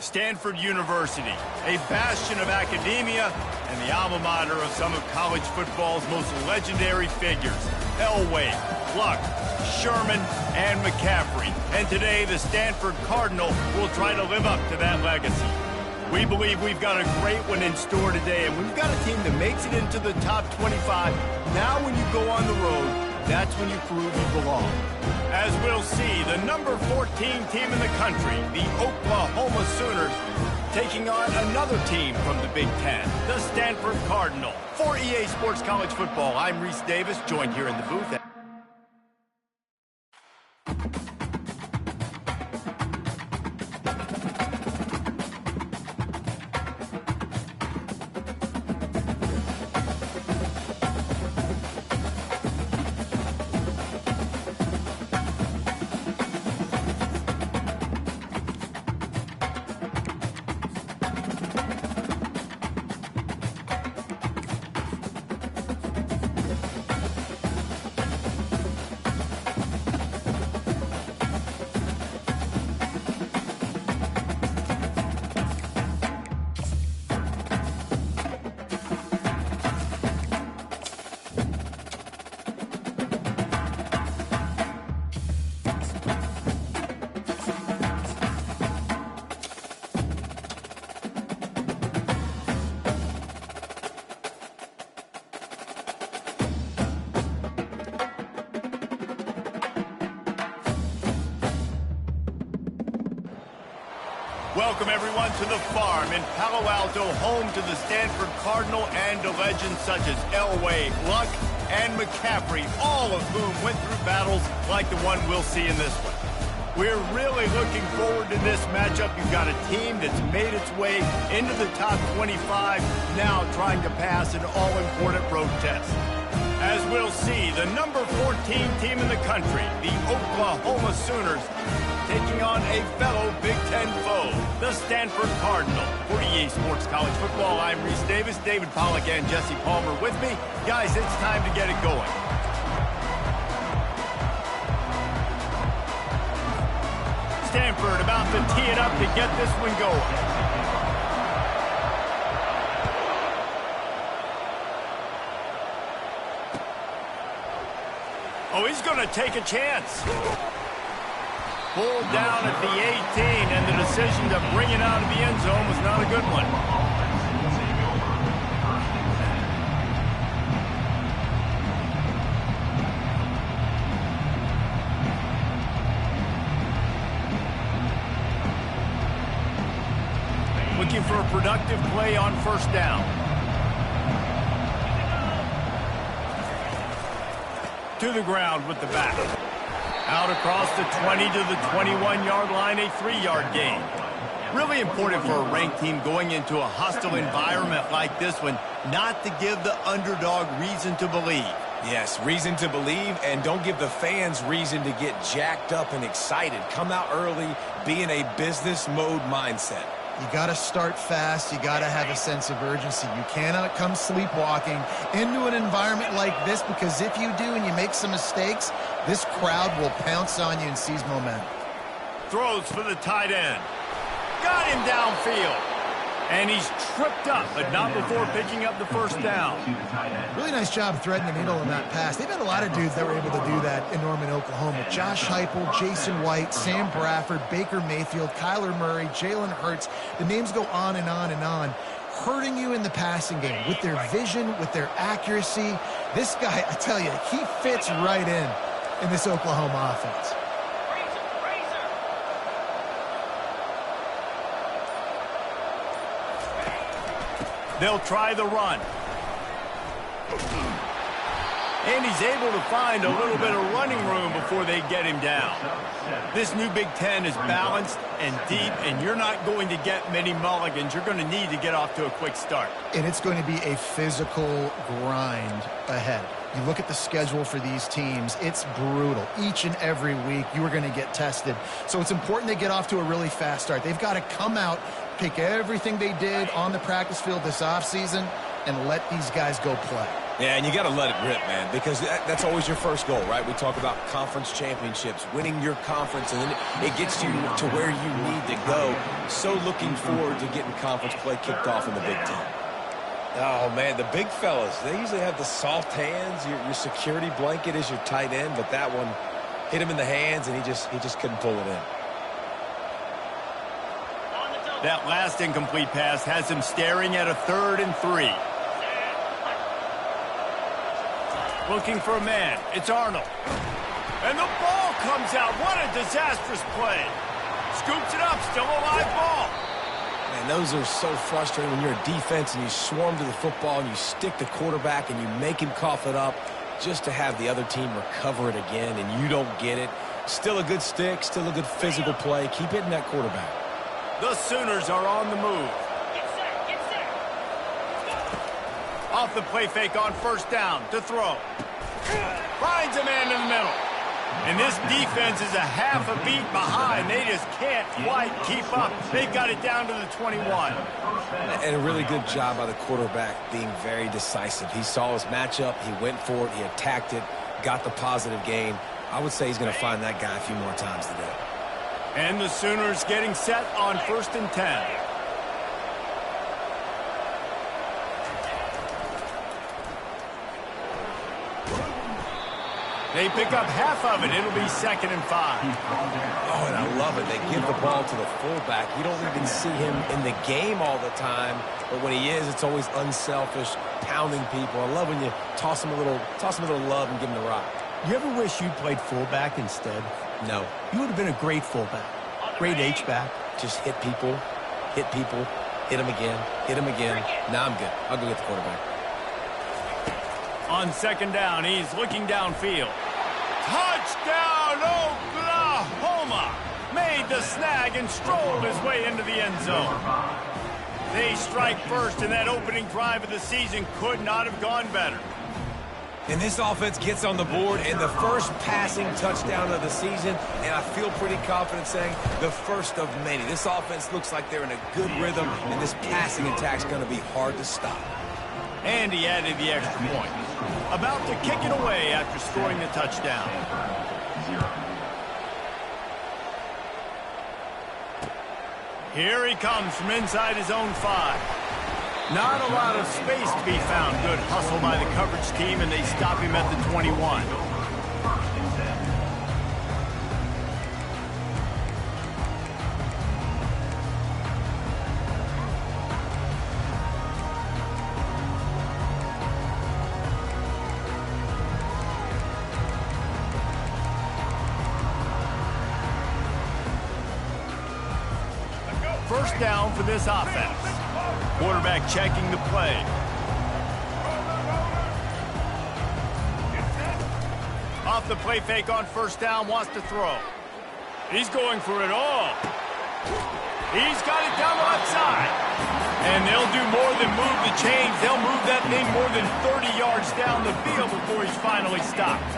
Stanford University, a bastion of academia and the alma mater of some of college football's most legendary figures, Elway, Luck, Sherman, and McCaffrey. And today, the Stanford Cardinal will try to live up to that legacy. We believe we've got a great one in store today, and we've got a team that makes it into the top 25. Now when you go on the road, that's when you prove you belong. As we'll see, the number 14 team in the country, the Oklahoma Sooners, taking on another team from the Big Ten, the Stanford Cardinal. For EA Sports College Football, I'm Reese Davis, joined here in the booth. Welcome, everyone, to the farm in Palo Alto, home to the Stanford Cardinal and to legends such as Elway, Luck, and McCaffrey, all of whom went through battles like the one we'll see in this one. We're really looking forward to this matchup. You've got a team that's made its way into the top 25, now trying to pass an all-important road test. As we'll see, the number 14 team in the country, the Oklahoma Sooners, taking on a fellow Big Ten foe, the Stanford Cardinal. For EA Sports College Football, I'm Reese Davis, David Pollack and Jesse Palmer with me. Guys, it's time to get it going. Stanford about to tee it up to get this one going. Oh, he's going to take a chance. Pulled down at the 18, and the decision to bring it out of the end zone was not a good one. Looking for a productive play on first down. To the ground with the back. Out across the 20 to the 21-yard line, a 3-yard gain. Really important for a ranked team going into a hostile environment like this one, not to give the underdog reason to believe. Yes, reason to believe, and don't give the fans reason to get jacked up and excited. Come out early, be in a business mode mindset. You got to start fast. You got to have a sense of urgency. You cannot come sleepwalking into an environment like this, because if you do and you make some mistakes, this crowd will pounce on you and seize momentum. Throws for the tight end. Got him downfield. And he's tripped up, but not before picking up the first down. Really nice job threading the needle in that pass. They've had a lot of dudes that were able to do that in Norman, Oklahoma. Josh Heupel, Jason White, Sam Bradford, Baker Mayfield, Kyler Murray, Jalen Hurts. The names go on and on and on. Hurting you in the passing game with their vision, with their accuracy. This guy, I tell you, he fits right in this Oklahoma offense. They'll try the run. And he's able to find a little bit of running room before they get him down. This new Big Ten is balanced and deep, and you're not going to get many mulligans. You're going to need to get off to a quick start. And it's going to be a physical grind ahead. You look at the schedule for these teams, it's brutal. Each and every week, you are going to get tested. So it's important they get off to a really fast start. They've got to come out, take everything they did on the practice field this offseason, and let these guys go play. Yeah, and you got to let it rip, man, because that's always your first goal, right? We talk about conference championships, winning your conference, and then it gets you to where you need to go. So looking forward to getting conference play kicked off in the Big Ten. Oh, man, the big fellas, they usually have the soft hands. Your security blanket is your tight end, but that one hit him in the hands, and he just couldn't pull it in. That last incomplete pass has him staring at a 3rd and 3. Looking for a man. It's Arnold. And the ball comes out. What a disastrous play. Scoops it up. Still a live ball. Man, those are so frustrating when you're a defense and you swarm to the football and you stick the quarterback and you make him cough it up just to have the other team recover it again and you don't get it. Still a good stick. Still a good physical play. Keep hitting that quarterback. The Sooners are on the move. Off the play fake on 1st down to throw. Finds a man in the middle. And this defense is a half a beat behind. They just can't quite keep up. They've got it down to the 21. And a really good job by the quarterback being very decisive. He saw his matchup. He went for it. He attacked it. Got the positive gain. I would say he's going to find that guy a few more times today. And the Sooners getting set on 1st and 10. They pick up half of it. It'll be 2nd and 5. Oh, and I love it. They give the ball to the fullback. You don't even see him in the game all the time, but when he is, it's always unselfish, pounding people. I love when you toss him a little love and give him the rock. You ever wish you'd played fullback instead? No. You would have been a great fullback. Great H-back. Just hit people, hit them again. Now I'm good. I'll go get the quarterback. On 2nd down, he's looking downfield. Touchdown, Oklahoma! Made the snag and strolled his way into the end zone. They strike first, and that opening drive of the season could not have gone better. And this offense gets on the board, and the first passing touchdown of the season, and I feel pretty confident saying the first of many. This offense looks like they're in a good rhythm, and this passing attack's going to be hard to stop. And he added the extra point. About to kick it away after scoring the touchdown. Here he comes from inside his own 5. Not a lot of space to be found. Good hustle by the coverage team, and they stop him at the 21. First down for this offense. Quarterback checking the play. Off the play fake on 1st down, wants to throw. He's going for it all. He's got it down the left side. And they'll do more than move the chains. They'll move that thing more than 30 yards down the field before he's finally stopped.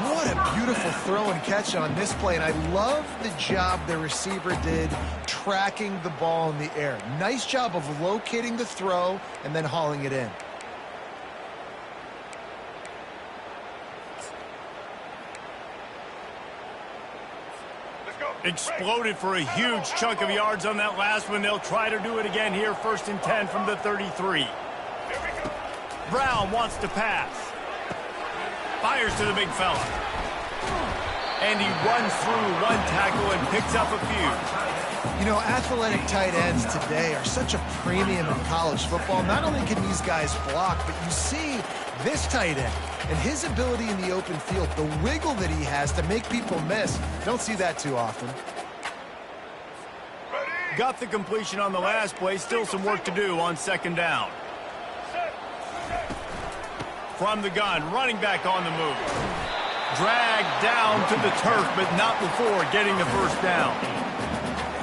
What a beautiful throw and catch on this play, and I love the job the receiver did tracking the ball in the air. Nice job of locating the throw and then hauling it in. Exploded for a huge chunk of yards on that last one. They'll try to do it again here, 1st and 10 from the 33. Brown wants to pass. Fires to the big fella. And he runs through one tackle and picks up a few. You know, athletic tight ends today are such a premium in college football. Not only can these guys block, but you see this tight end and his ability in the open field, the wiggle that he has to make people miss. Don't see that too often. Got the completion on the last play. Still some work to do on 2nd down. From the gun, running back on the move. Dragged down to the turf, but not before getting the 1st down.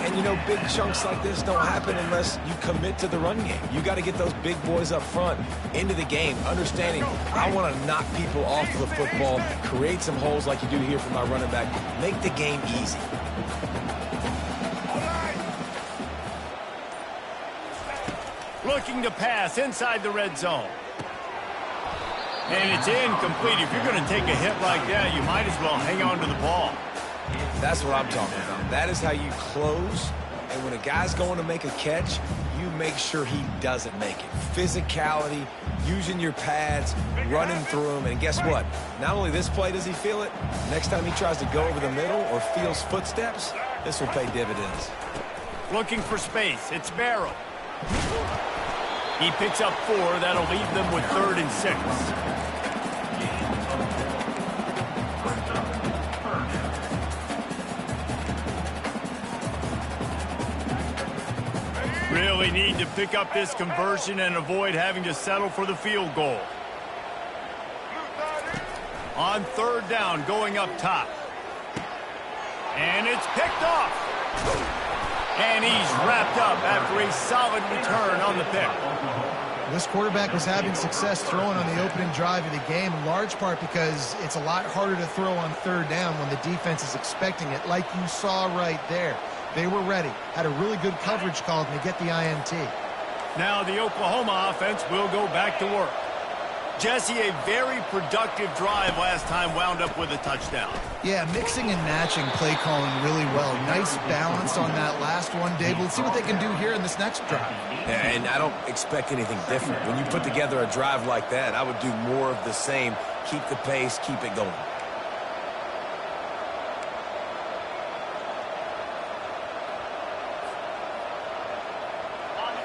And, you know, big chunks like this don't happen unless you commit to the run game. You got to get those big boys up front into the game, understanding I want to knock people off the football, create some holes like you do here for my running back, make the game easy. Looking to pass inside the red zone. And it's incomplete. If you're going to take a hit like that, you might as well hang on to the ball. That's what I'm talking about. That is how you close. And when a guy's going to make a catch, you make sure he doesn't make it. Physicality, using your pads, running through them. And guess what? Not only this play does he feel it, next time he tries to go over the middle or feels footsteps, this will pay dividends. Looking for space. It's Barrow. He picks up 4. That'll leave them with 3rd and 6. Really need to pick up this conversion and avoid having to settle for the field goal. On 3rd down, going up top. And it's picked off. And he's wrapped up after a solid return on the pick. This quarterback was having success throwing on the opening drive of the game, in large part because it's a lot harder to throw on 3rd down when the defense is expecting it, like you saw right there. They were ready, had a really good coverage call to get the INT. Now the Oklahoma offense will go back to work. Jesse, a very productive drive last time wound up with a touchdown. Yeah, mixing and matching play calling really well. Nice balance on that last one, Dave. Let's see what they can do here in this next drive. Yeah, and I don't expect anything different. When you put together a drive like that, I would do more of the same. Keep the pace, keep it going.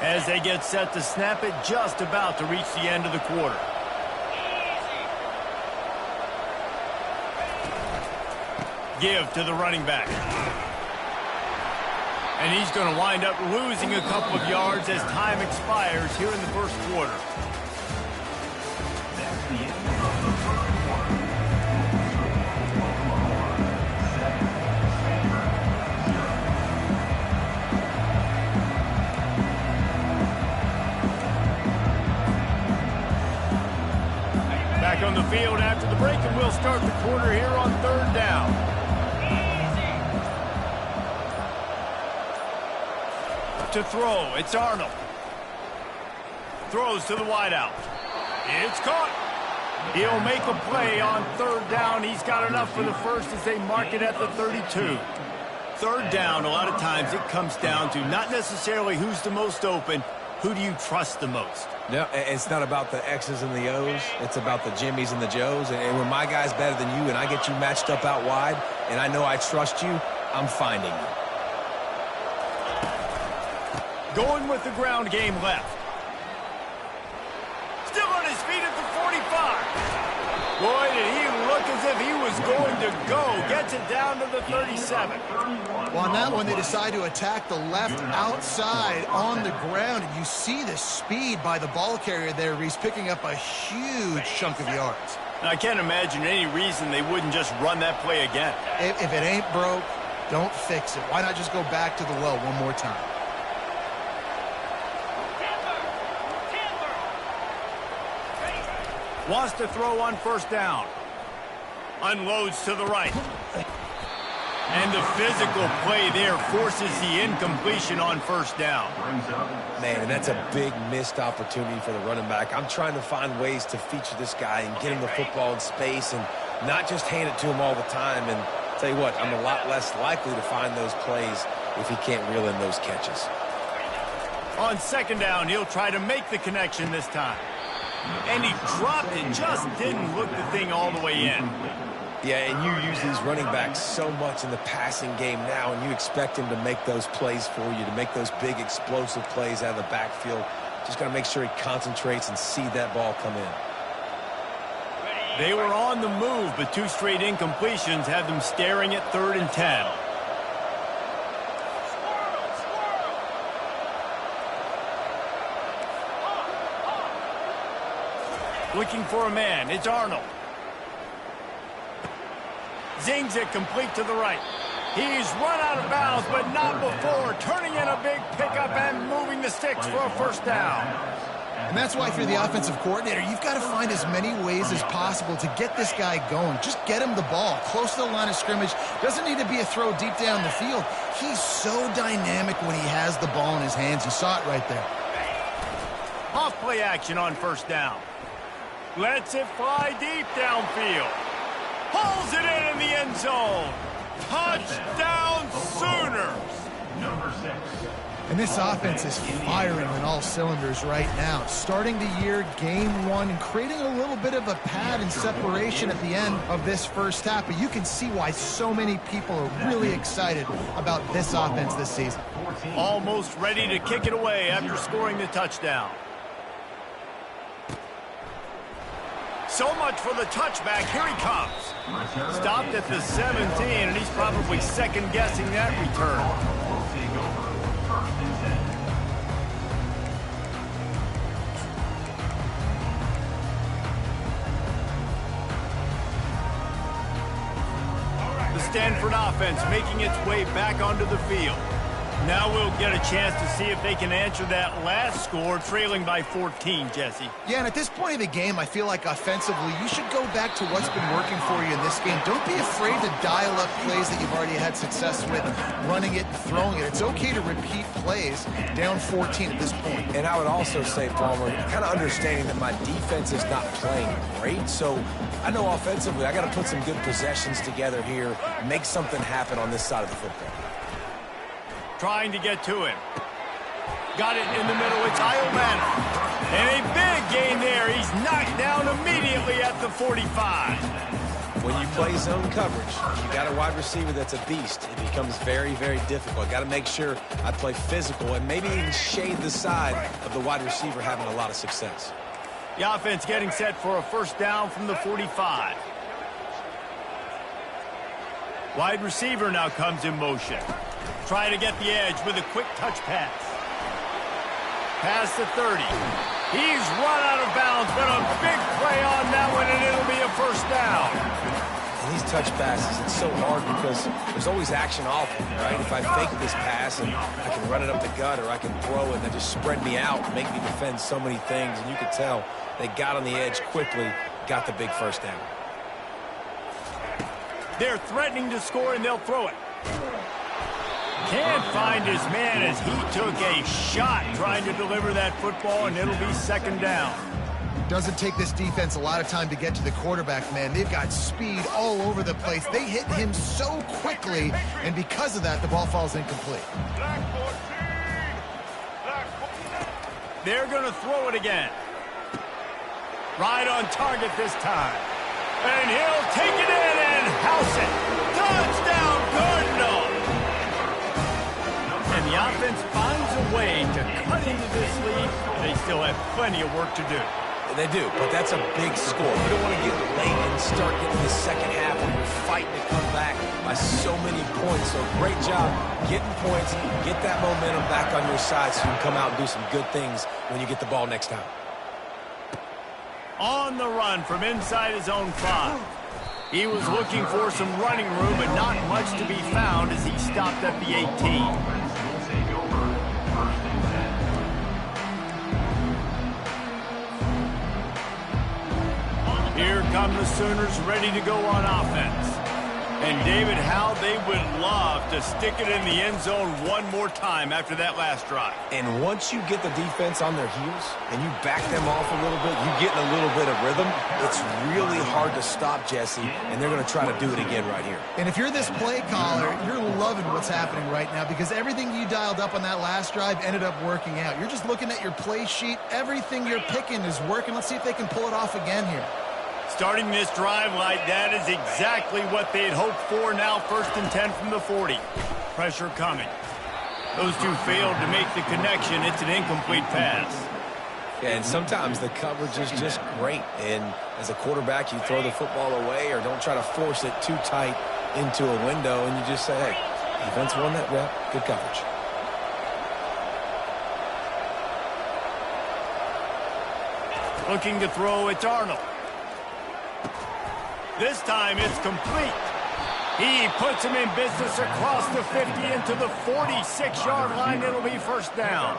As they get set to snap it, just about to reach the end of the quarter. Give to the running back. And he's going to wind up losing a couple of yards as time expires here in the first quarter. Back on the field after the break, and we'll start the quarter here on 3rd down. To throw, it's Arnold. Throws to the wideout. It's caught. He'll make a play on 3rd down. He's got enough for the first as they mark it at the 32. 3rd down, a lot of times it comes down to not necessarily who's the most open, who do you trust the most? No, it's not about the X's and the O's. It's about the Jimmies and the Joes. And when my guy's better than you and I get you matched up out wide and I know I trust you, I'm finding you. Going with the ground game left. Still on his feet at the 45. Boy, did he look as if he was going to go. Gets it down to the 37. Well, on that one, they decide to attack the left outside on the ground. And you see the speed by the ball carrier there. He's picking up a huge chunk of yards. Now, I can't imagine any reason they wouldn't just run that play again. If it ain't broke, don't fix it. Why not just go back to the well one more time? Wants to throw on 1st down. Unloads to the right. And the physical play there forces the incompletion on 1st down. Man, and that's a big missed opportunity for the running back. I'm trying to find ways to feature this guy and get him the football in space and not just hand it to him all the time. And tell you what, I'm a lot less likely to find those plays if he can't reel in those catches. On 2nd down, he'll try to make the connection this time. And he dropped it, just didn't look the thing all the way in. Yeah, and you use these running backs so much in the passing game now, and you expect him to make those plays for you, to make those big explosive plays out of the backfield. Just got to make sure he concentrates and see that ball come in. They were on the move, but 2 straight incompletions had them staring at 3rd and 10. Looking for a man. It's Arnold. Zings it complete to the right. He's run out of bounds, but not before. Turning in a big pickup and moving the sticks for a 1st down. And that's why if you're the offensive coordinator, you've got to find as many ways as possible to get this guy going. Just get him the ball close to the line of scrimmage. Doesn't need to be a throw deep down the field. He's so dynamic when he has the ball in his hands. You saw it right there. Off play action on 1st down. Lets it fly deep downfield. Pulls it in the end zone. Touchdown Sooners. Number 6. And this offense is firing on all cylinders right now. Starting the year, game 1, and creating a little bit of a pad and separation at the end of this first half. But you can see why so many people are really excited about this offense this season. Almost ready to kick it away after scoring the touchdown. So much for the touchback. Here he comes. Stopped at the 17, and he's probably second-guessing that return. The Stanford offense making its way back onto the field. Now we'll get a chance to see if they can answer that last score, trailing by 14, Jesse. Yeah, and at this point of the game, I feel like offensively, you should go back to what's been working for you in this game. Don't be afraid to dial up plays that you've already had success with, running it and throwing it. It's okay to repeat plays down 14 at this point. And I would also say, Palmer, kind of understanding that my defense is not playing great, so I know offensively I got to put some good possessions together here, make something happen on this side of the football. Trying to get to him. Got it in the middle. It's Iomana. And a big gain there. He's knocked down immediately at the 45. When you play zone coverage, you got a wide receiver that's a beast. It becomes very, very difficult. Got to make sure I play physical and maybe even shade the side of the wide receiver having a lot of success. The offense getting set for a first down from the 45. Wide receiver now comes in motion. Trying to get the edge with a quick touch pass. Past the 30. He's run out of bounds, but a big play on that one, and it'll be a first down. And these touch passes, it's so hard because there's always action off of it, right? If I fake this pass and I can run it up the gut or I can throw it and they just spread me out and make me defend so many things, and you can tell they got on the edge quickly, got the big first down. They're threatening to score, and they'll throw it. Can't find his man as he took a shot trying to deliver that football, and it'll be second down. Doesn't take this defense a lot of time to get to the quarterback, man. They've got speed all over the place. They hit him so quickly, and because of that, the ball falls incomplete. They're going to throw it again. Right on target this time. And he'll take it in and house it. Touchdown, Cardinals! And the offense finds a way to cut into this lead. They still have plenty of work to do. They do, but that's a big score. You don't want to get late and start getting the second half when you're fighting to come back by so many points. So great job getting points, get that momentum back on your side so you can come out and do some good things when you get the ball next time. On the run from inside his own 5. He was looking for some running room, but not much to be found as he stopped at the 18. Here come the Sooners ready to go on offense. And David, how they would love to stick it in the end zone one more time after that last drive. And once you get the defense on their heels and you back them off a little bit, you get in a little bit of rhythm, it's really hard to stop, Jesse, and they're going to try to do it again right here. And if you're this play caller, you're loving what's happening right now because everything you dialed up on that last drive ended up working out. You're just looking at your play sheet. Everything you're picking is working. Let's see if they can pull it off again here. Starting this drive like that is exactly what they'd hoped for. Now 1st and 10 from the 40. Pressure coming. Those two failed to make the connection. It's an incomplete pass. Yeah, and sometimes the coverage is just great. And as a quarterback, you throw the football away or don't try to force it too tight into a window, and you just say, hey, defense won that rep. Good coverage. Looking to throw, it's Arnold. This time it's complete. He puts him in business across the 50 into the 46-yard line. It'll be first down.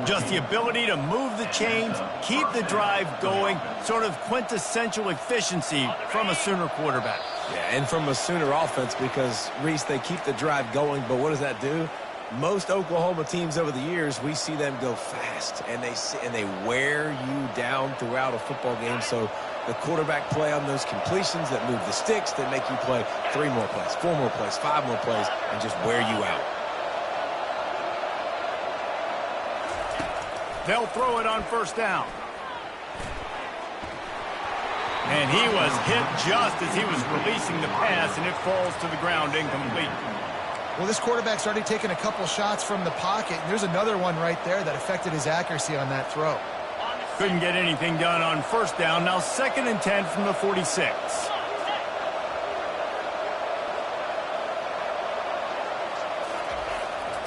Just the ability to move the chains, keep the drive going, sort of quintessential efficiency from a Sooner quarterback. Yeah, and from a Sooner offense because, Reese, they keep the drive going, but what does that do? Most Oklahoma teams over the years, we see them go fast, and they wear you down throughout a football game. So the quarterback play on those completions that move the sticks, that make you play 3 more plays, 4 more plays, 5 more plays, and just wear you out. They'll throw it on first down. And he was hit just as he was releasing the pass, and it falls to the ground incomplete. Well, this quarterback started taking a couple shots from the pocket, and there's another one right there that affected his accuracy on that throw. Couldn't get anything done on first down. Now 2nd and 10 from the 46.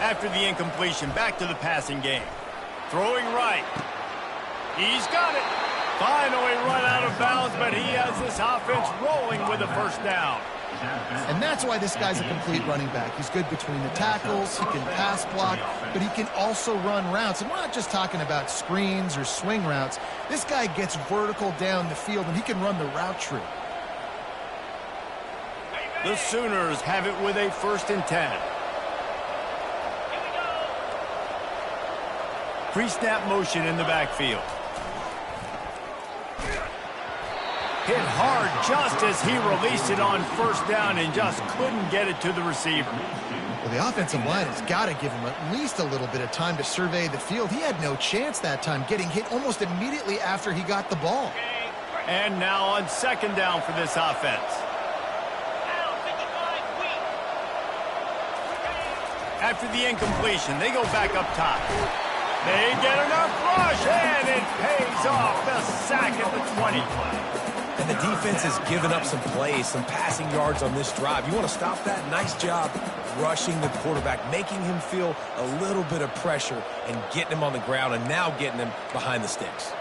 After the incompletion, back to the passing game. Throwing right. He's got it. Finally run out of bounds, but he has this offense rolling with a first down. And that's why this guy's a complete running back. He's good between the tackles, he can pass block, but he can also run routes. And we're not just talking about screens or swing routes. This guy gets vertical down the field, and he can run the route tree. The Sooners have it with a 1st and 10. Pre-snap motion in the backfield. Hit hard just as he released it on first down and just couldn't get it to the receiver. Well, the offensive line has got to give him at least a little bit of time to survey the field. He had no chance that time, getting hit almost immediately after he got the ball. And now on 2nd down for this offense. After the incompletion, they go back up top. They get enough rush, and it pays off. The sack at the 20. And the defense has given up some plays, some passing yards on this drive. You want to stop that? Nice job rushing the quarterback, making him feel a little bit of pressure and getting him on the ground, and now getting him behind the sticks.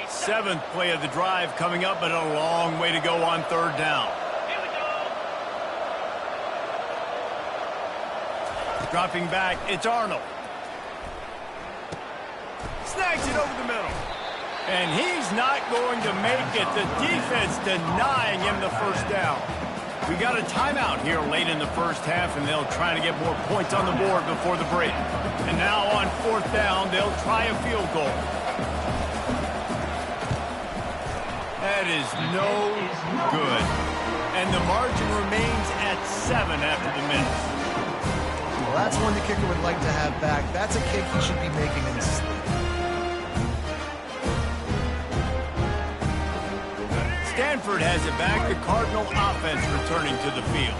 Seventh play of the drive coming up, but a long way to go on 3rd down. Dropping back, it's Arnold. Snags it over the middle. And he's not going to make it. The defense denying him the first down. We got a timeout here late in the first half, and they'll try to get more points on the board before the break. And now on 4th down, they'll try a field goal. That is no good. And the margin remains at 7 after the minute. Well, that's one the kicker would like to have back. That's a kick he should be making in his sleep. Stanford has it back. The Cardinal offense returning to the field.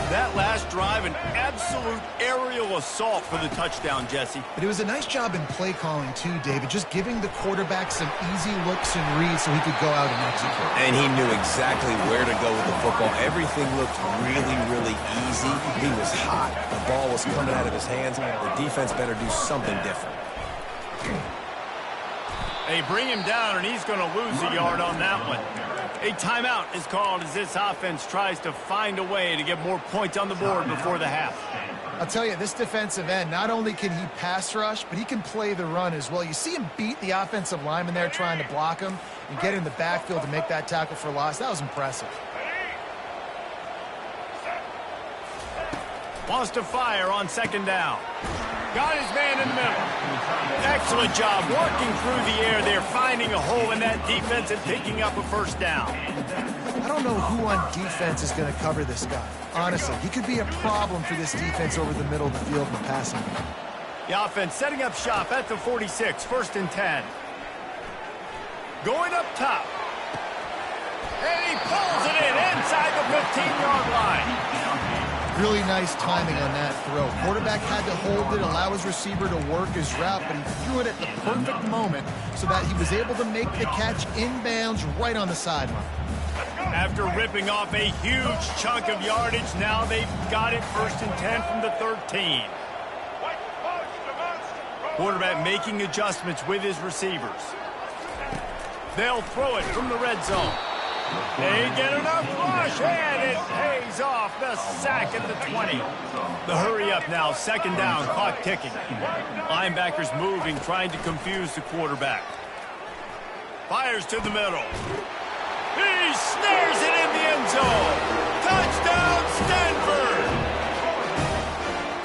That last drive, an absolute aerial assault for the touchdown, Jesse. But it was a nice job in play calling, too, David, just giving the quarterback some easy looks and reads so he could go out and execute. And he knew exactly where to go with the football. Everything looked really, really easy. He was hot. The ball was coming out of his hands. The defense better do something different. They bring him down, and he's going to lose a yard on that one. A timeout is called as this offense tries to find a way to get more points on the board before the half. I'll tell you, this defensive end, not only can he pass rush, but he can play the run as well. You see him beat the offensive lineman there trying to block him and get in the backfield to make that tackle for loss. That was impressive. Wants to fire on 2nd down. Got his man in the middle. Excellent job working through the air there, finding a hole in that defense and picking up a first down. I don't know who on defense is going to cover this guy. Honestly, he could be a problem for this defense over the middle of the field in the passing game. The offense setting up shop at the 46, 1st and 10. Going up top. And he pulls it in inside the 15-yard line. Really nice timing on that throw. Quarterback had to hold it, allow his receiver to work his route, but he threw it at the perfect moment so that he was able to make the catch inbounds right on the sideline. After ripping off a huge chunk of yardage, now they've got it 1st and 10 from the 13. Quarterback making adjustments with his receivers. They'll throw it from the red zone. They get enough rush, and it pays off. The sack at the 20. The hurry up now, 2nd down, clock ticking. Linebackers moving, trying to confuse the quarterback. Fires to the middle. He snares it in the end zone. Touchdown, Stanford!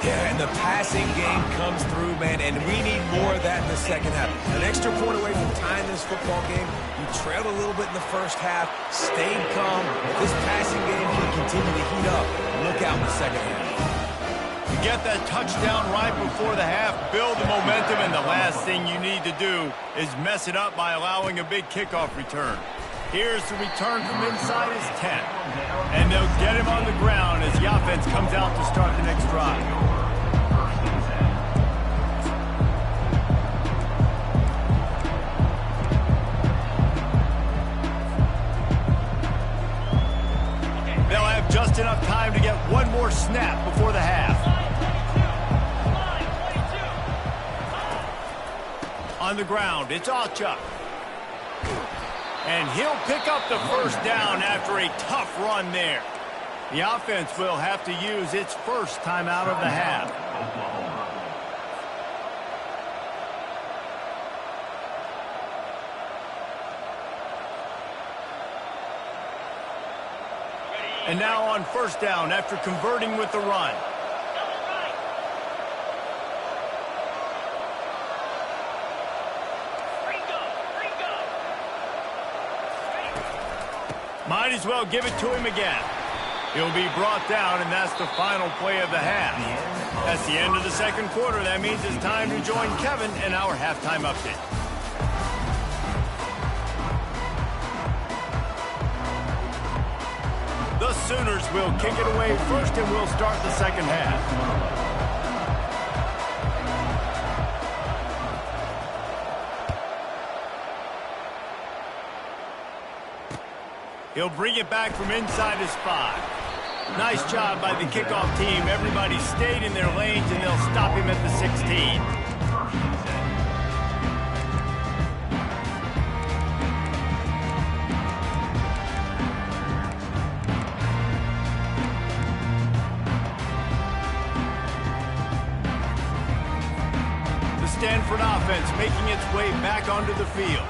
Yeah, and the passing game comes through, man, and we need more of that in the second half. An extra point away from tying this football game. You trailed a little bit in the first half, stayed calm. This passing game can continue to heat up. Look out in the second half. You get that touchdown right before the half, build the momentum, and the last thing you need to do is mess it up by allowing a big kickoff return. Here's the return from inside his 10. And they'll get him on the ground as the offense comes out to start the next drive. They'll have just enough time to get one more snap before the half. On the ground, it's Alchuk. And he'll pick up the first down after a tough run there. The offense will have to use its first timeout of the half. And now on first down after converting with the run. Might as well give it to him again. He'll be brought down, and that's the final play of the half. That's the end of the second quarter. That means it's time to join Kevin in our halftime update. The Sooners will kick it away first, and we'll start the second half. He'll bring it back from inside his 5. Nice job by the kickoff team. Everybody stayed in their lanes, and they'll stop him at the 16. The Stanford offense making its way back onto the field.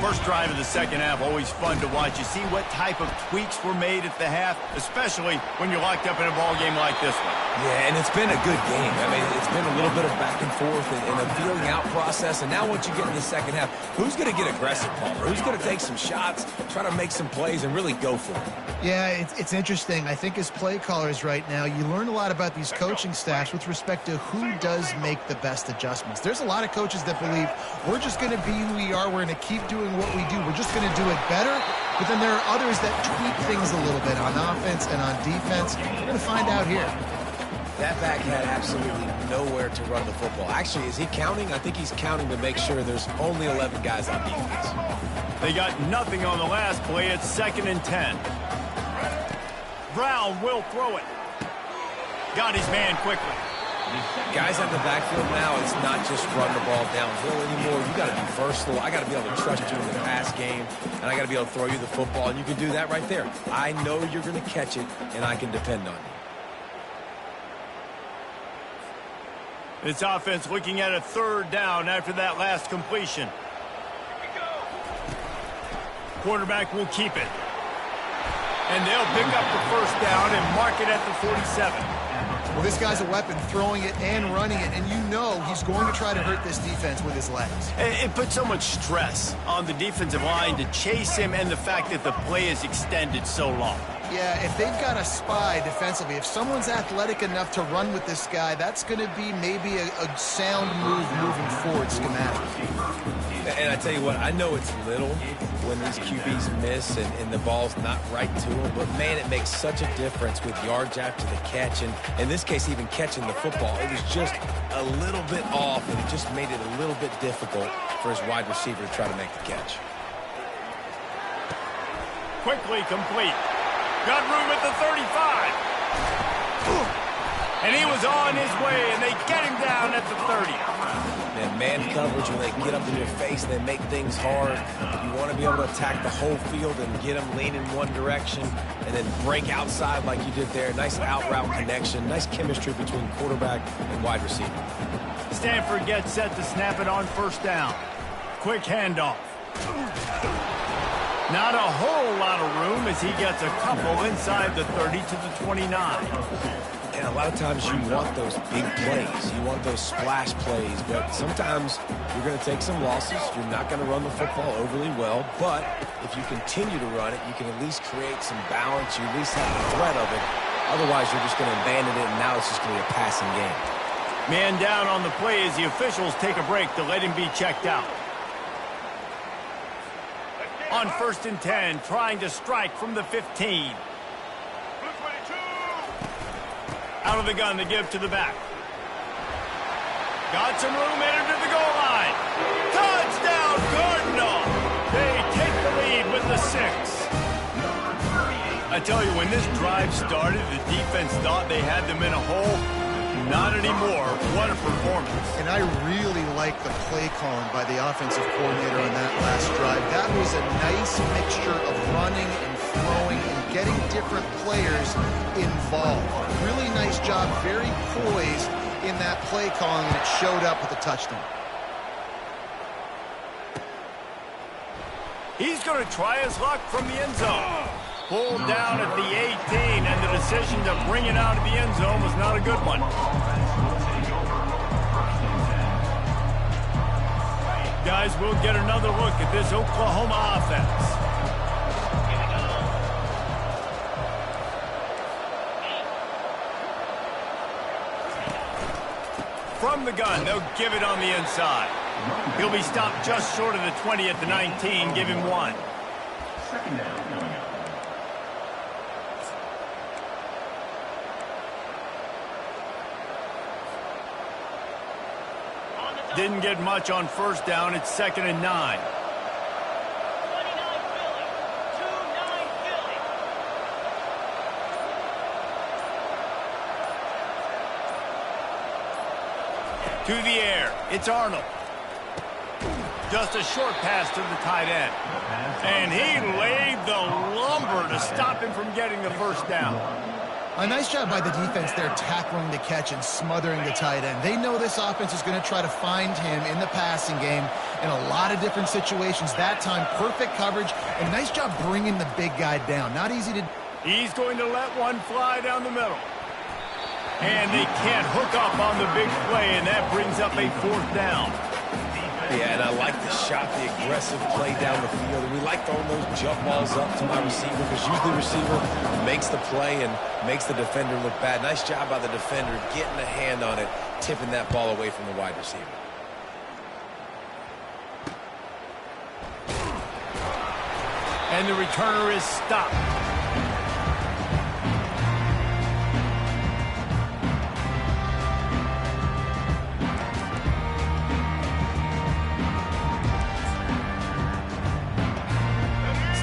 First drive of the second half, always fun to watch. You see what type of tweaks were made at the half, especially when you're locked up in a ball game like this one. Yeah, and it's been a good game. I mean, it's been a little bit of back and forth and a feeling out process. And now once you get in the second half, who's going to get aggressive, Palmer? Who's going to take some shots, try to make some plays, and really go for it? Yeah, it's interesting. I think as play callers right now, you learn a lot about these coaching staffs with respect to who does make the best adjustments. There's a lot of coaches that believe we're just going to be who we are. We're going to keep doing what we do. We're just going to do it better. But then there are others that tweak things a little bit on offense and on defense. We're going to find out here. That back had absolutely nowhere to run the football. Actually, is he counting? I think he's counting to make sure there's only 11 guys on defense. They got nothing on the last play. It's 2nd and 10. Brown will throw it. Got his man quickly. Guys in the backfield now, it's not just run the ball downhill anymore. You got to be versatile. I got to be able to trust you in the pass game, and I got to be able to throw you the football, and you can do that right there. I know you're going to catch it, and I can depend on you. This offense looking at a 3rd down after that last completion. Quarterback will keep it. And they'll pick up the first down and mark it at the 47. Well, this guy's a weapon, throwing it and running it, and you know he's going to try to hurt this defense with his legs. It puts so much stress on the defensive line to chase him, and the fact that the play is extended so long. Yeah, if they've got a spy defensively, if someone's athletic enough to run with this guy, that's going to be maybe a sound move moving forward schematically. And I tell you what, I know it's little when these QBs miss and the ball's not right to them, but man, it makes such a difference with yards after the catch, and in this case, even catching the football. It was just a little bit off, and it just made it a little bit difficult for his wide receiver to try to make the catch. Quickly complete. Got room at the 35. And he was on his way, and they get him down at the 30. Man coverage, when they get up in your face, they make things hard. You want to be able to attack the whole field and get them leaning one direction and then break outside like you did there. Nice out-route connection, nice chemistry between quarterback and wide receiver. Stanford gets set to snap it on first down. Quick handoff. Not a whole lot of room as he gets a couple inside the 30 to the 29. And a lot of times you want those big plays. You want those splash plays, but sometimes you're going to take some losses. You're not going to run the football overly well, but if you continue to run it, you can at least create some balance. You at least have the threat of it. Otherwise, you're just going to abandon it, and now it's just going to be a passing game. Man down on the play as the officials take a break to let him be checked out. On 1st and 10, trying to strike from the 15. Out of the gun to give to the back. Got some room, entered to the goal line. Touchdown, Cardinal! They take the lead with the 6. I tell you, when this drive started, the defense thought they had them in a hole. Not anymore. What a performance. And I really like the play calling by the offensive coordinator on that last drive. That was a nice mixture of running and throwing and getting different players involved. Really nice job, very poised in that play calling, and it showed up with a touchdown. He's going to try his luck from the end zone. Pulled down at the 18, and the decision to bring it out of the end zone was not a good one. Guys, we'll get another look at this Oklahoma offense. From the gun, they'll give it on the inside. He'll be stopped just short of the 20 at the 19, give him 1. Second down coming up. Didn't get much on 1st down. It's 2nd and 9. 29 Philly. 2-9 Philly. To the air. It's Arnold. Just a short pass to the tight end. And he laid the lumber to stop him from getting the 1st down. A nice job by the defense there, tackling the catch and smothering the tight end. They know this offense is going to try to find him in the passing game in a lot of different situations. That time, perfect coverage, and nice job bringing the big guy down. Not easy to... He's going to let one fly down the middle. And they can't hook up on the big play, and that brings up a 4th down. Yeah, and I like the shot, the aggressive play down the field. And we like throwing those jump balls up to my receiver because usually the receiver makes the play and makes the defender look bad. Nice job by the defender getting a hand on it, tipping that ball away from the wide receiver. And the returner is stopped.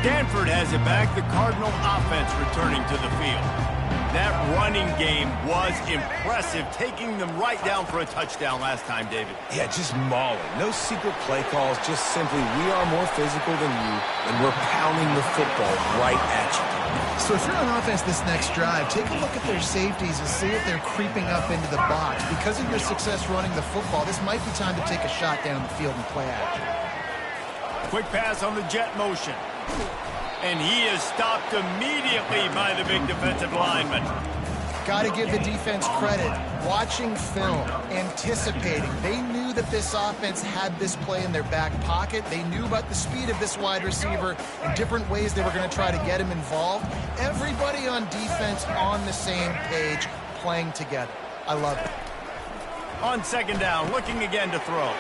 Stanford has it back. The Cardinal offense returning to the field. That running game was impressive, taking them right down for a touchdown last time, David. Yeah, just mauling. No secret play calls, just simply we are more physical than you, and we're pounding the football right at you. So if you're on offense this next drive, take a look at their safeties and see if they're creeping up into the box. Because of your success running the football, this might be time to take a shot down the field and play action. Quick pass on the jet motion. And he is stopped immediately by the big defensive lineman. Got to give the defense credit. Watching film, anticipating. They knew that this offense had this play in their back pocket. They knew about the speed of this wide receiver and different ways they were going to try to get him involved. Everybody on defense on the same page, playing together. I love it. On 2nd down, looking again to throw.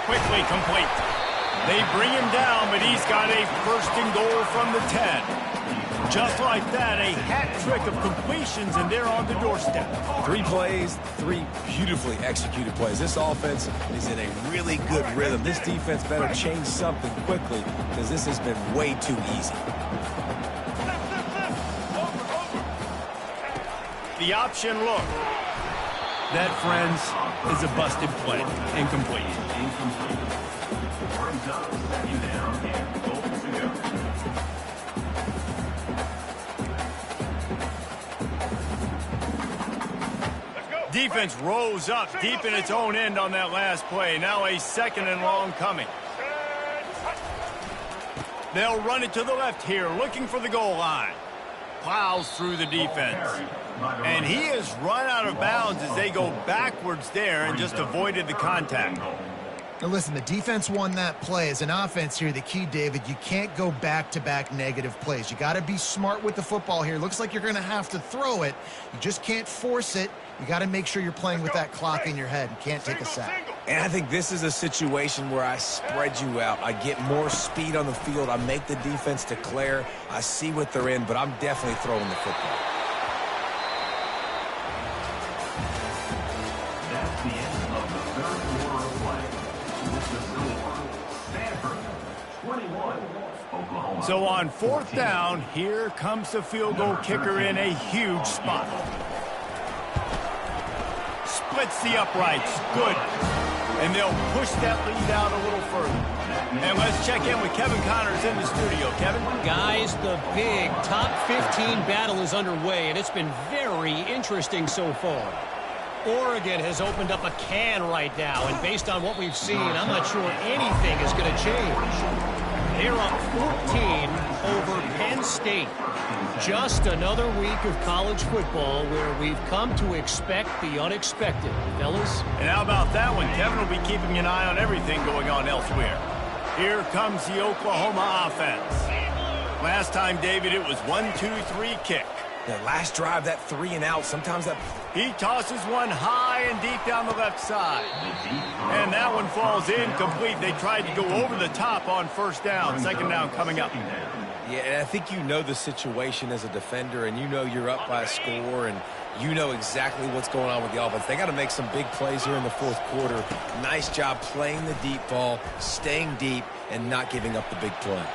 Quickly complete. They bring him down, but he's got a 1st and goal from the 10. Just like that, a hat trick of completions, and they're on the doorstep. 3 plays, 3 beautifully executed plays. This offense is in a really good rhythm. This defense better change something quickly because this has been way too easy. The option look. That, friends, is a busted play. Incomplete. Defense rose up deep in its own end on that last play. Now a 2nd and long coming. They'll run it to the left here, looking for the goal line. Plows through the defense. And he has run out of bounds as they go backwards there and just avoided the contact. Now listen, the defense won that play. As an offense here, the key, David, you can't go back-to-back negative plays. You got to be smart with the football here. Looks like you're going to have to throw it. You just can't force it. You got to make sure you're playing with that clock in your head. You can't take a sack. And I think this is a situation where I spread you out. I get more speed on the field. I make the defense declare. I see what they're in, but I'm definitely throwing the football. That's the end of the third quarter of play. With the score, Stanford 21, Oklahoma. So on fourth down, here comes the field goal kicker in a huge spot. Splits the uprights. Good. And they'll push that lead out a little further. And let's check in with Kevin Connors in the studio. Kevin? Guys, the big top 15 battle is underway, and it's been very interesting so far. Oregon has opened up a can right now, and based on what we've seen, I'm not sure anything is going to change. They're up 14 over Penn State. Just another week of college football where we've come to expect the unexpected, fellas. And how about that one? Kevin will be keeping an eye on everything going on elsewhere. Here comes the Oklahoma offense. Last time, David, it was 1-2-3 kick. The last drive, that 3 and out, sometimes that... He tosses one high and deep down the left side. And that one falls incomplete. They tried to go over the top on first down. Second down coming up. Yeah, and I think you know the situation as a defender, and you know you're up by a score, and you know exactly what's going on with the offense. They got to make some big plays here in the fourth quarter. Nice job playing the deep ball, staying deep, and not giving up the big play.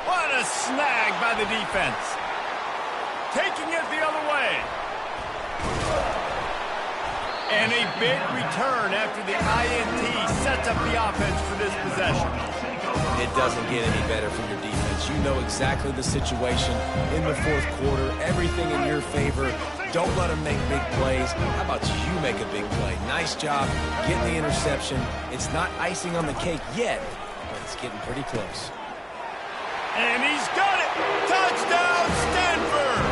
What a snag by the defense. Taking it the other way. And a big return after the INT sets up the offense for this possession. It doesn't get any better from your defense. You know exactly the situation in the fourth quarter. Everything in your favor. Don't let them make big plays. How about you make a big play? Nice job getting the interception. It's not icing on the cake yet, but it's getting pretty close. And he's got it! Touchdown, Stanford!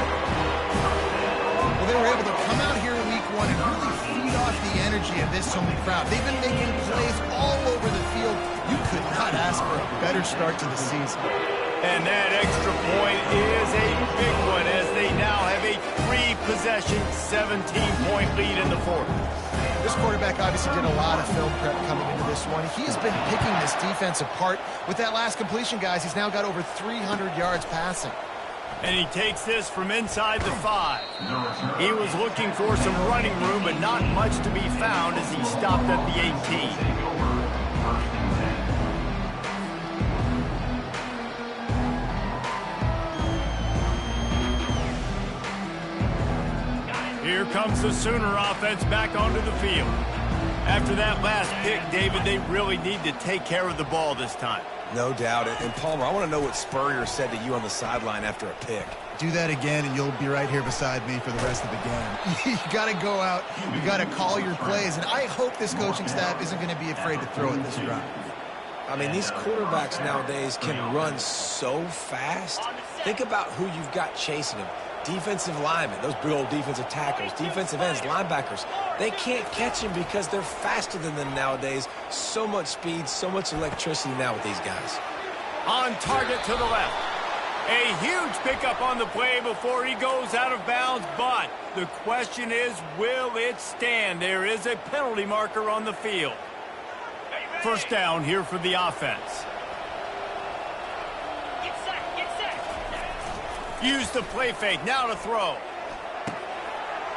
Well, they were able to come out here in week one and really feed off the energy of this home crowd. They've been making plays all over the field. You could not ask for a better start to the season. And that extra point is a big one as they now have a 3-possession, 17-point lead in the fourth. This quarterback obviously did a lot of film prep coming into this one. He has been picking this defense apart. With that last completion, guys, he's now got over 300 yards passing. And he takes this from inside the 5. He was looking for some running room, but not much to be found as he stopped at the 18. Here comes the Sooner offense back onto the field. After that last pick, David, they really need to take care of the ball this time. No doubt. And Palmer, I want to know what Spurrier said to you on the sideline after a pick. Do that again, and you'll be right here beside me for the rest of the game. You got to go out. You got to call your plays. And I hope this coaching staff isn't going to be afraid to throw it this drive. I mean, these quarterbacks nowadays can run so fast. Think about who you've got chasing them. Defensive linemen, those big old defensive tackles, defensive ends, linebackers. They can't catch him because they're faster than them nowadays. So much speed, so much electricity now with these guys. On target to the left. A huge pickup on the play before he goes out of bounds, but the question is, will it stand? There is a penalty marker on the field. First down here for the offense. Use the play fake, now to throw.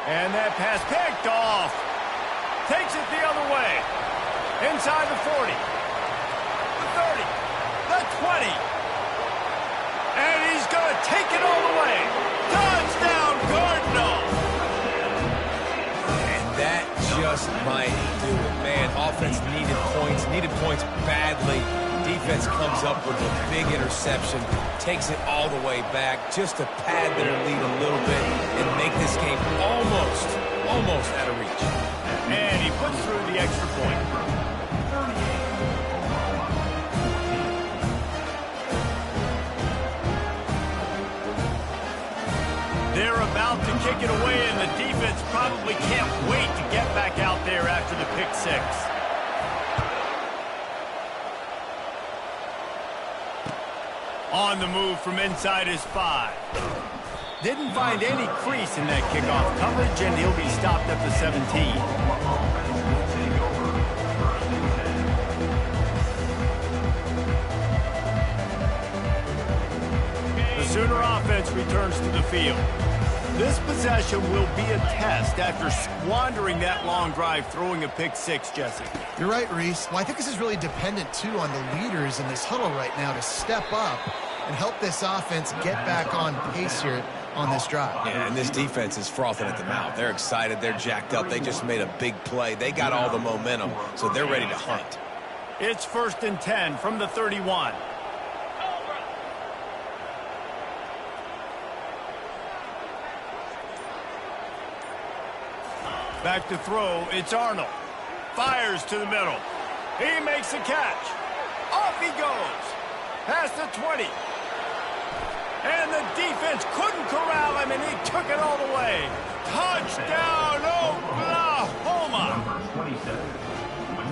And that pass picked off. Takes it the other way. Inside the 40. The 30. The 20. And he's going to take it all the way. Touchdown, Cardinals. And that just might do it. Man, offense needed points badly. Defense comes up with a big interception, takes it all the way back just to pad their lead a little bit and make this game almost out of reach. And he puts through the extra point. They're about to kick it away, and the defense probably can't wait to get back out there after the pick six. On the move from inside his 5. Didn't find any crease in that kickoff coverage, and he'll be stopped at the 17. The Sooner offense returns to the field. This possession will be a test after squandering that long drive throwing a pick six, Jesse. You're right, Reese. Well, I think this is really dependent, too, on the leaders in this huddle right now to step up and help this offense get back on pace here on this drive. Yeah, and this defense is frothing at the mouth. They're excited. They're jacked up. They just made a big play. They got all the momentum, so they're ready to hunt. It's 1st and 10 from the 31. Back to throw, it's Arnold. Fires to the middle. He makes the catch. Off he goes. Past the 20. And the defense couldn't corral him, and he took it all the way. Touchdown, Oklahoma!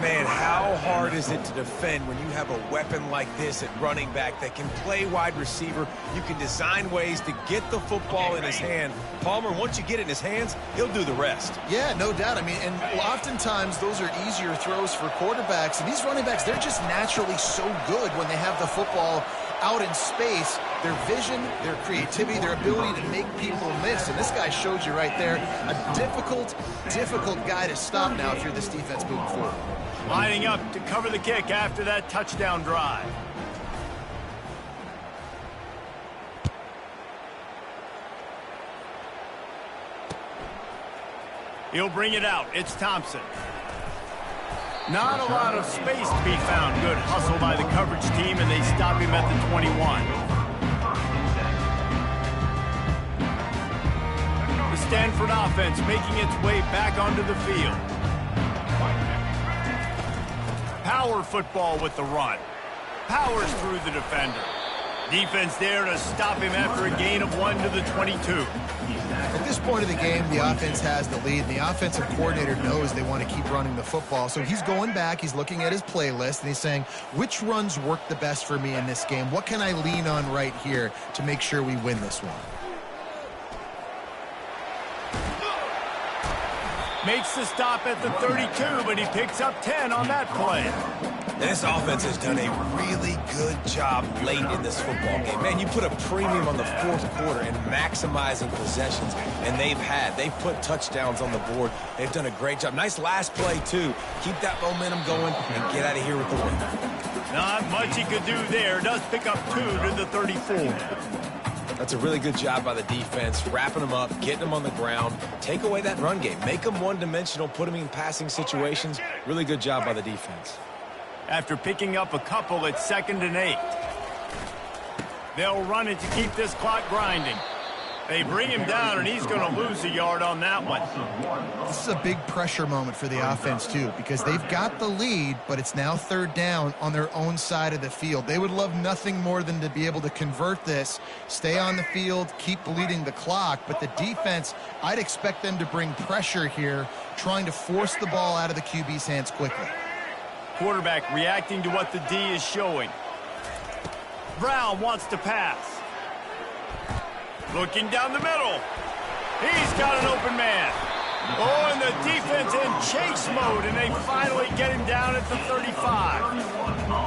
Man, how hard is it to defend when you have a weapon like this at running back that can play wide receiver? You can design ways to get the football in his hand. Palmer, once you get it in his hands, he'll do the rest. Yeah, no doubt. I mean, and oftentimes those are easier throws for quarterbacks. And these running backs, they're just naturally so good when they have the football out in space. Their vision, their creativity, their ability to make people miss. And this guy showed you right there a difficult guy to stop now if you're this defense moving forward. Lining up to cover the kick after that touchdown drive. He'll bring it out. It's Thompson. Not a lot of space to be found. Good hustle by the coverage team, and they stop him at the 21. The Stanford offense making its way back onto the field. Power football with the run. Powers through the defender. Defense there to stop him after a gain of 1 to the 22. At this point of the game, the offense has the lead, and the offensive coordinator knows they want to keep running the football. So he's going back, he's looking at his playlist, and he's saying, which runs work the best for me in this game? What can I lean on right here to make sure we win this one? Makes the stop at the 32, but he picks up 10 on that play. This offense has done a really good job late in this football game. Man, you put a premium on the fourth quarter and maximizing possessions, and they've put touchdowns on the board. They've done a great job. Nice last play, too. Keep that momentum going and get out of here with the win. Not much he could do there. Does pick up 2 to the 34. That's a really good job by the defense, wrapping them up, getting them on the ground. Take away that run game. Make them one-dimensional, put them in passing situations. Really good job by the defense. After picking up a couple, it's 2nd and 8. They'll run it to keep this clock grinding. They bring him down, and he's going to lose a yard on that one. This is a big pressure moment for the offense, too, because they've got the lead, but it's now 3rd down on their own side of the field. They would love nothing more than to be able to convert this, stay on the field, keep bleeding the clock. But the defense, I'd expect them to bring pressure here, trying to force the ball out of the QB's hands quickly. Quarterback reacting to what the D is showing. Brown wants to pass. Looking down the middle. He's got an open man. Oh, and the defense in chase mode, and they finally get him down at the 35.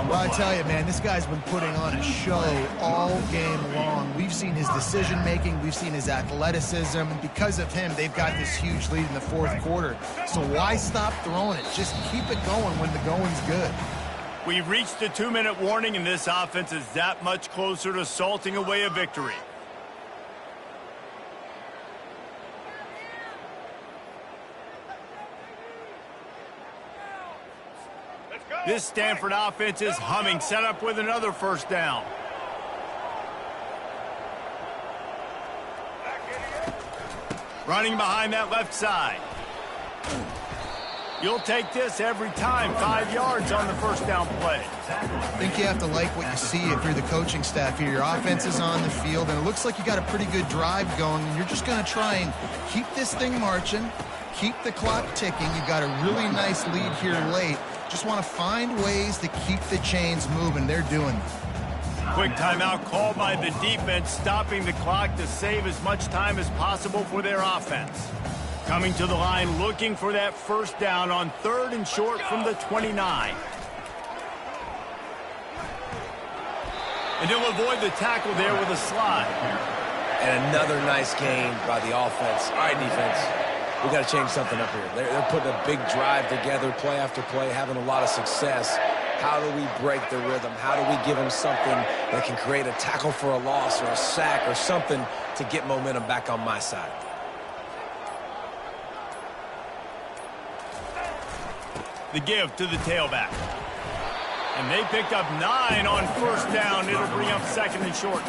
Well, I tell you, man, this guy's been putting on a show all game long. We've seen his decision-making. We've seen his athleticism. Because of him, they've got this huge lead in the 4th quarter. So why stop throwing it? Just keep it going when the going's good. We've reached the 2-minute warning, and this offense is that much closer to salting away a victory. This Stanford offense is humming, set up with another 1st down. Running behind that left side. You'll take this every time. 5 yards on the first down play. I think you have to like what you see if you're the coaching staff here. Your offense is on the field, and it looks like you got a pretty good drive going, and you're just going to try and keep this thing marching, keep the clock ticking. You've got a really nice lead here late. Just want to find ways to keep the chains moving. They're doing it. Quick timeout called by the defense, stopping the clock to save as much time as possible for their offense. Coming to the line, looking for that first down on 3rd and short from the 29. And he'll avoid the tackle there with a slide. And another nice gain by the offense. All right, defense, we got to change something up here. They're putting a big drive together, play after play, having a lot of success. How do we break the rhythm? How do we give them something that can create a tackle for a loss or a sack or something to get momentum back on my side? The give to the tailback. And they picked up 9 on first down. It'll bring up 2nd and short.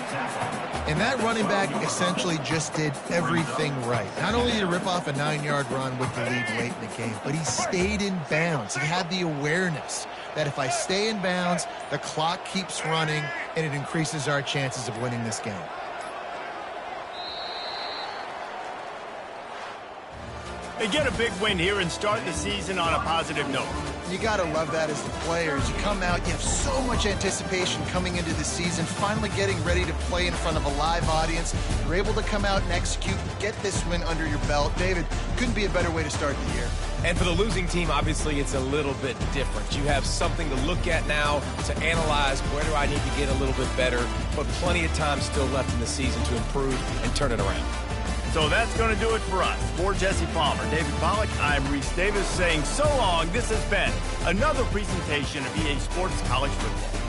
And that running back essentially just did everything right. Not only did he rip off a 9-yard run with the lead late in the game, but he stayed in bounds. He had the awareness that if I stay in bounds, the clock keeps running, and it increases our chances of winning this game. They get a big win here and start the season on a positive note. You got to love that as the players. You come out, you have so much anticipation coming into the season, finally getting ready to play in front of a live audience. You're able to come out and execute, get this win under your belt. David, couldn't be a better way to start the year. And for the losing team, obviously, it's a little bit different. You have something to look at now, to analyze where do I need to get a little bit better, but plenty of time still left in the season to improve and turn it around. So that's going to do it for us. For Jesse Palmer, David Pollack, I'm Reese Davis saying so long. This has been another presentation of EA Sports College Football.